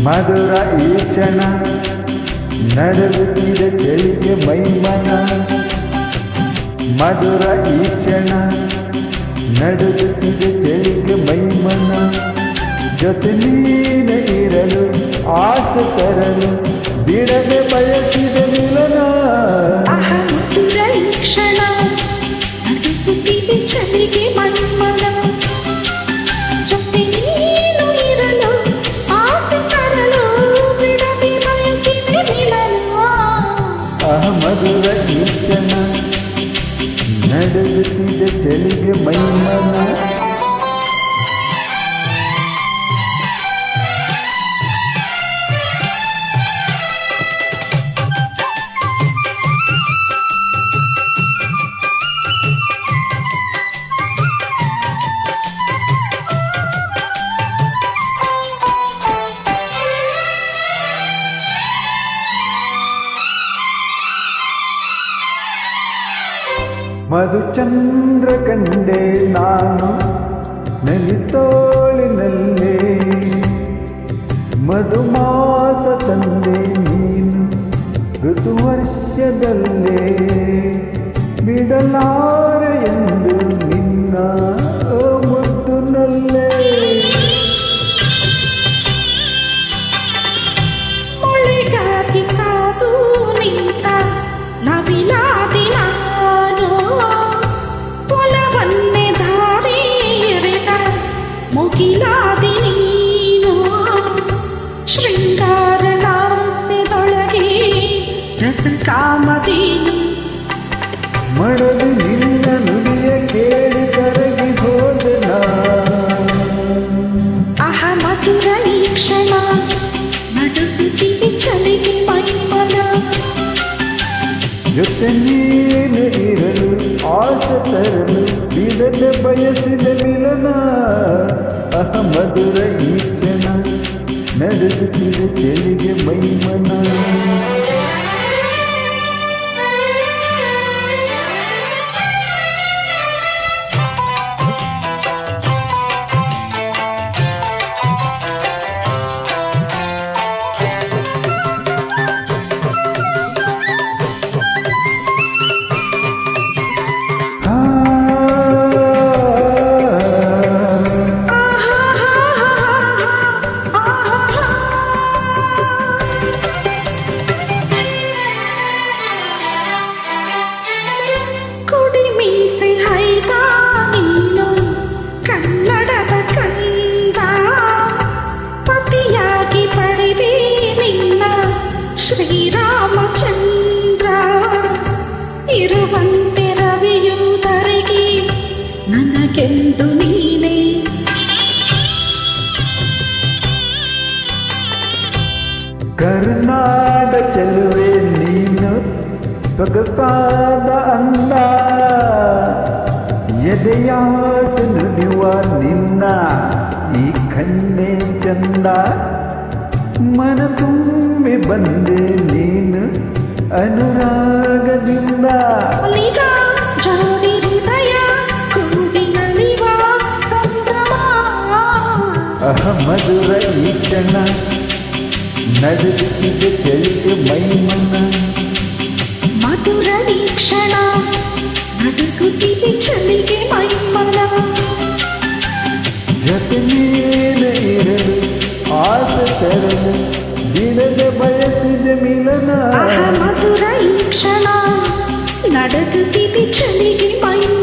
ಮಧುರ ಈ ಕ್ಷಣ ನಡೆದುತ್ತಿದೆ ಚೆಲ್ಲಿಗೆ ಮೈಮನ. ಮಧುರ ಈ ಕ್ಷಣ ನಡೆದುತ್ತಿದೆ ಚೆಲ್ಲಿಗೆ ಮೈಮನ. ಜೊತೆ ನೀನೆ ಇರಲು ಆಸೆ ತರಲು ಬಿಡದೆ ಬಯಸಿದ ಮಿಲನ. ಮಧುರ ಈ ಕ್ಷಣ ನಡೆದುತ್ತಿದೆ ಚೆಲ್ಲಿಗೆ ಮೈಮನ. ಜೊತೆ ನೀನು ಇರಲು ಆಸೆ ತರಲು ಬಿಡದೆ ಬಯಸಿದ ಮಿಲನ. ಮಧುರ ಈ ಕ್ಷಣ ನಡೆದುತ್ತಿದೆ ಚೆಲ್ಲಿಗೆ ಮೈಮನ. ಮಧುಚಂದ್ರ ಕಂಡೆ ನಾನು ನಲಿತೋಳಿನಲ್ಲೇ. ಮಧುಮಾಸ ತಂದೆ ನೀನು ಋತುವರ್ಷದಲ್ಲೇ. ಬಿಡಲಾರೆ ಎಂದು ನಿನ್ನ ಮುದ್ದುನಲ್ಲೇ. ಮೊಳೆಗಾಗಿ ಕಾದು ನಿಂತ ನವಿಲಾದಿ ನಾನು. ಒಲವನ್ನೇ ಧಾರೆ ಎರೆದ ಮುಗಿಲಾದಿ ನೀನು. ಶೃಂಗಾರ ಲಾಸ್ಯದೊಳಗೆ ರಸಕಾಮಧೇನು. ಮಡಲು ನಿನ್ನ ನುಡಿಯ ಕೇಳಿ ಕರಗಿ ಹೋದನ. ಮಧುರ ಈ ಕ್ಷಣ ನಡೆದುತ್ತಿದೆ ಚೆಲ್ಲಿಗೆ ಮೈಮನ. ಜೊತೆ ನೀನು ಇರಲು ಆಸೆ ತರಲು ಬಿಡದೆ ಬಯಸಿದ ಮಿಲನ. ಮಧುರ ಈ ಕ್ಷಣ ನಡೆದುತ್ತಿದೆ ಚೆಲ್ಲಿಗೆ ಮೈಮನ. ಶ್ರೀರಾಮಚಂದ್ರ ಇರುವಂತೆ ರವಿಯುವುದರಿಗೆ ನನಗೆಂದು ನೀನೇ. ಕರ್ನಾಡ ಚೆಲುವೆ ನೀನು ಸೊಗಸಾದ ಅಂದ. ಎದೆಯಾಸ ನುಡಿಯುವ ನಿನ್ನ ಈ ಕಣ್ಣೆ ಚಂದ. ಮನ ತುಂಬಿ ಬಂದೆ ನೀನು ಅನುರಾಗದಿಂದ. ಜೋಡಿ ಹೃದಯ ಕೂಡಿ ನಲಿವ ಸಂಭ್ರಮ. ಮಧುರ ಈ ಕ್ಷಣ ನಡೆದುತ್ತಿದೆ ಚೆಲ್ಲಿಗೆ ಮೈಮನ. ಮಧುರ ಈ ಕ್ಷಣ ನಡೆದುತ್ತಿದೆ ಚೆಲ್ಲಿಗೆ ಮೈಮನ. ಜೊತೆ ನೀನು ಇರಲು ಆಸೆ ತರಲು ಬಿಡದೆ ಬಯಸಿದ ಮಿಲನ. ಮಧುರ ಈ ಕ್ಷಣ ನಡೆದುತ್ತಿದೆ ಚೆಲ್ಲಿಗೆ ಮೈಮನ.